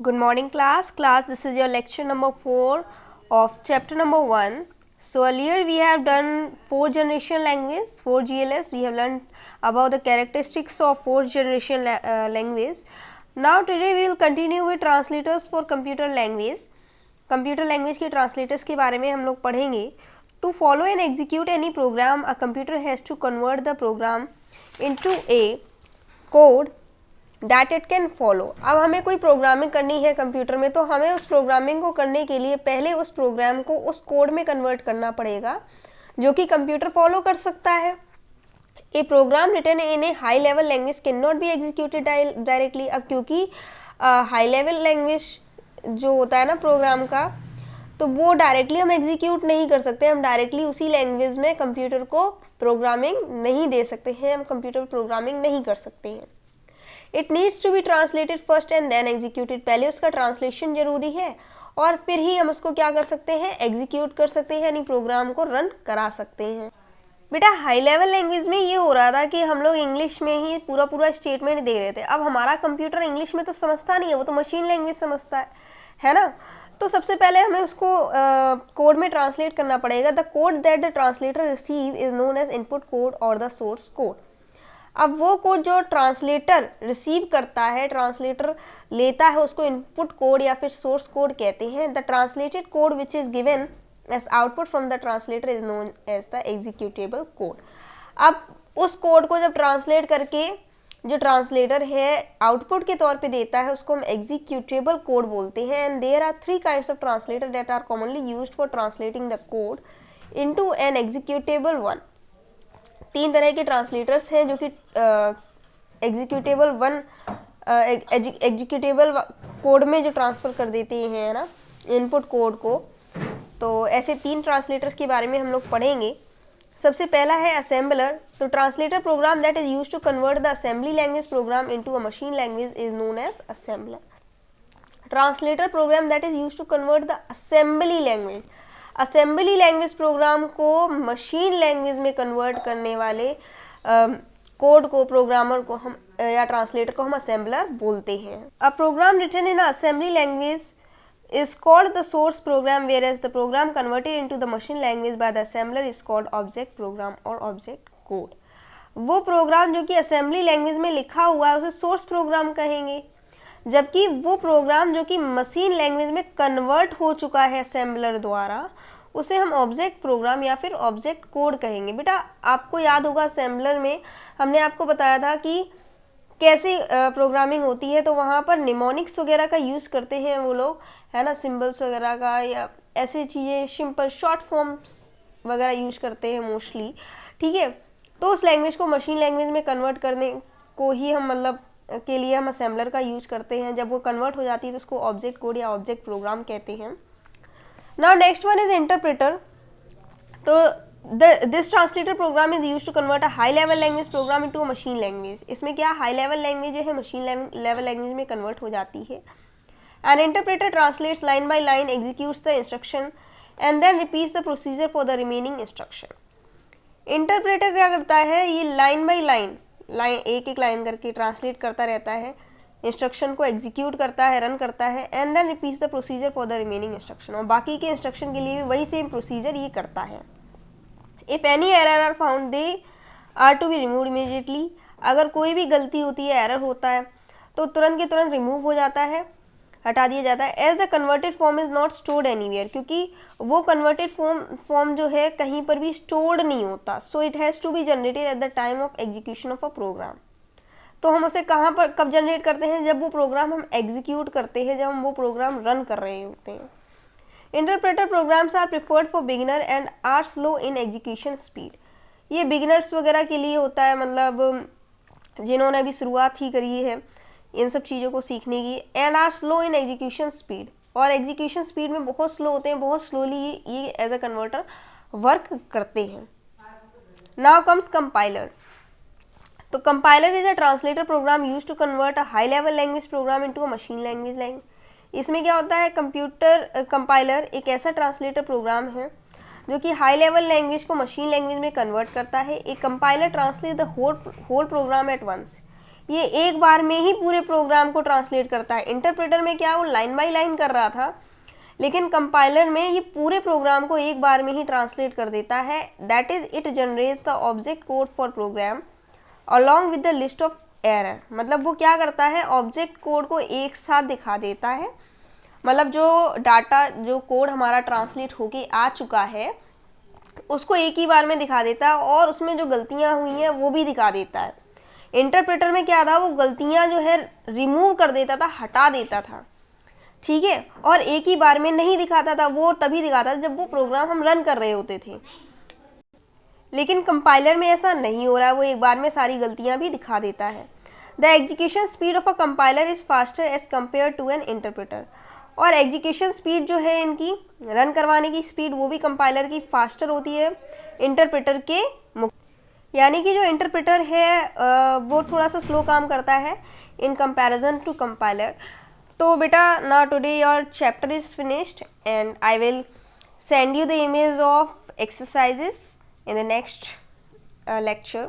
Good morning class. This is your lecture number 4 of chapter number 1. So earlier we have done 4th generation language, 4 GLS. We have learned about the characteristics of 4th generation language. Now today we will continue with translators for computer language. Computer language के translators के बारे में हम लोग पढ़ेंगे. To follow and execute any program, a computer has to convert the program into a code that it can follow. अब हमें कोई प्रोग्रामिंग करनी है कंप्यूटर में, तो हमें उस प्रोग्रामिंग को करने के लिए पहले उस प्रोग्राम को उस कोड में कन्वर्ट करना पड़ेगा जो कि कंप्यूटर फॉलो कर सकता है. A program written in a high level language can not be executed directly. अब क्योंकि हाई लेवल लैंग्वेज जो होता है ना प्रोग्राम का, तो वो डायरेक्टली हम एग्जीक्यूट नहीं कर सकते. हम डायरेक्टली उसी लैंग्वेज में कंप्यूटर को प्रोग्रामिंग नहीं दे सकते हैं, हम कंप्यूटर प्रोग्रामिंग नहीं कर सकते हैं. It needs to be translated first and then executed. पहले उसका ट्रांसलेशन जरूरी है और फिर ही हम उसको क्या कर सकते हैं, एग्जीक्यूट कर सकते हैं, यानी प्रोग्राम को रन करा सकते हैं. बेटा हाई लेवल लैंग्वेज में ये हो रहा था कि हम लोग इंग्लिश में ही पूरा स्टेटमेंट दे रहे थे. अब हमारा कंप्यूटर इंग्लिश में तो समझता नहीं है, वो तो मशीन लैंग्वेज समझता है ना. तो सबसे पहले हमें उसको कोड में ट्रांसलेट करना पड़ेगा. The code that the translator receive is known as input code और द सोर्स कोड. अब वो कोड जो ट्रांसलेटर रिसीव करता है, ट्रांसलेटर लेता है, उसको इनपुट कोड या फिर सोर्स कोड कहते हैं. The translated code which is given as output from the translator is known as the executable code. अब उस कोड को जब ट्रांसलेट करके जो ट्रांसलेटर है आउटपुट के तौर पे देता है, उसको हम एग्जीक्यूटेबल कोड बोलते हैं. And there are 3 kinds of translator that are commonly used for translating the code into an executable one. 3 तरह के ट्रांसलेटर्स हैं जो कि एग्जीक्यूटेबल कोड में जो ट्रांसफ़र कर देते हैं ना इनपुट कोड को. तो ऐसे 3 ट्रांसलेटर्स के बारे में हम लोग पढ़ेंगे. सबसे पहला है असेंबलर. तो translator program that is used to convert the assembly language program into a machine language is known as assembler. Translator program that is used to convert the assembly language. Assembly language program को machine language में convert करने वाले code को, programmer को हम या translator को हम असेंबलर बोलते हैं. A program written in assembly language is called the source program, whereas the program converted into the machine language by the assembler is called object program or object code. वो programme जो कि assembly language में लिखा हुआ है उसे source program कहेंगे, जबकि वो प्रोग्राम जो कि मशीन लैंग्वेज में कन्वर्ट हो चुका है असेंबलर द्वारा, उसे हम ऑब्जेक्ट प्रोग्राम या फिर ऑब्जेक्ट कोड कहेंगे. बेटा आपको याद होगा असेंबलर में हमने आपको बताया था कि कैसे प्रोग्रामिंग होती है. तो वहाँ पर निमोनिक्स वगैरह का यूज़ करते हैं वो लोग, है ना, सिंबल्स वगैरह का या ऐसी चीज़ें, सिंपल शॉर्ट फॉर्म्स वगैरह यूज़ करते हैं मोस्टली. ठीक है, तो उस लैंग्वेज को मशीन लैंग्वेज में कन्वर्ट करने को ही हम मतलब के लिए हम असेंबलर का यूज करते हैं. जब वो कन्वर्ट हो जाती है तो उसको ऑब्जेक्ट कोड या ऑब्जेक्ट प्रोग्राम कहते हैं. Now next one is interpreter. तो this translator program is use to convert a high level language program into a machine language. इसमें क्या हाई लेवल लैंग्वेज जो है मशीन लेवल लैंग्वेज में convert हो जाती है. An interpreter translates line by line, executes the instruction and then repeats the procedure for the remaining instruction. Interpreter क्या करता है, ये लाइन बाय लाइन एक लाइन करके ट्रांसलेट करता रहता है, इंस्ट्रक्शन को एग्जीक्यूट करता है, रन करता है, and then repeats the procedure for the remaining instruction. और बाकी के इंस्ट्रक्शन के लिए भी वही सेम प्रोसीजर ये करता है. If any error are found they are to be remove immediately. अगर कोई भी गलती होती है, एरर होता है, तो तुरंत के तुरंत रिमूव हो जाता है, हटा दिया जाता है. As the converted form is not stored anywhere. क्योंकि वो कन्वर्टेड फॉर्म जो है कहीं पर भी स्टोर्ड नहीं होता. So it has to be generated at the time of execution of a program. तो हम उसे कहाँ पर कब जनरेट करते हैं, जब वो प्रोग्राम हम एग्जीक्यूट करते हैं, जब हम वो प्रोग्राम रन कर रहे होते हैं. Interpreter programs are preferred for beginner and are slow in execution speed. ये बिगिनर्स वगैरह के लिए होता है, मतलब जिन्होंने अभी शुरुआत ही करी है इन सब चीज़ों को सीखने की. And are slow in execution speed, और एग्जीक्यूशन स्पीड में बहुत स्लो होते हैं, बहुत स्लोली ये एज अ कन्वर्टर वर्क करते हैं. Now comes compiler. तो compiler is a translator program use to convert a high level language program into a machine language. इसमें क्या होता है, कंपाइलर एक ऐसा ट्रांसलेटर प्रोग्राम है जो कि हाई लेवल लैंग्वेज को मशीन लैंग्वेज में कन्वर्ट करता है. एक compiler translate the whole program at once. ये एक बार में ही पूरे प्रोग्राम को ट्रांसलेट करता है। इंटरप्रेटर में क्या, वो लाइन बाय लाइन कर रहा था, लेकिन कंपाइलर में ये पूरे प्रोग्राम को एक बार में ही ट्रांसलेट कर देता है। That is it generates the object code for program along with the list of error. मतलब वो क्या करता है, ऑब्जेक्ट कोड को एक साथ दिखा देता है। मतलब जो डाटा, जो कोड हमारा ट्रांसलेट होके आ चुका है उसको एक ही बार में दिखा देता है, और उसमें जो गलतियां हुई हैं वो भी दिखा देता है। इंटरप्रेटर में क्या था, वो गलतियां जो है रिमूव कर देता था, हटा देता था, ठीक है, और एक ही बार में नहीं दिखाता था। वो तभी दिखाता था जब वो प्रोग्राम हम रन कर रहे होते थे। लेकिन कंपाइलर में ऐसा नहीं हो रहा है, वो एक बार में सारी गलतियां भी दिखा देता है। The execution speed of a compiler is faster as compare to an interpreter. और एग्जीक्यूशन स्पीड जो है, इनकी रन करवाने की स्पीड, वो भी कंपाइलर की फास्टर होती है इंटरप्रेटर के मुकाबले। यानी कि जो इंटरप्रेटर है वो थोड़ा सा स्लो काम करता है इन कंपैरिजन टू कंपाइलर। तो बेटा ना today your chapter is finished and I will send you the image of exercises in the next lecture.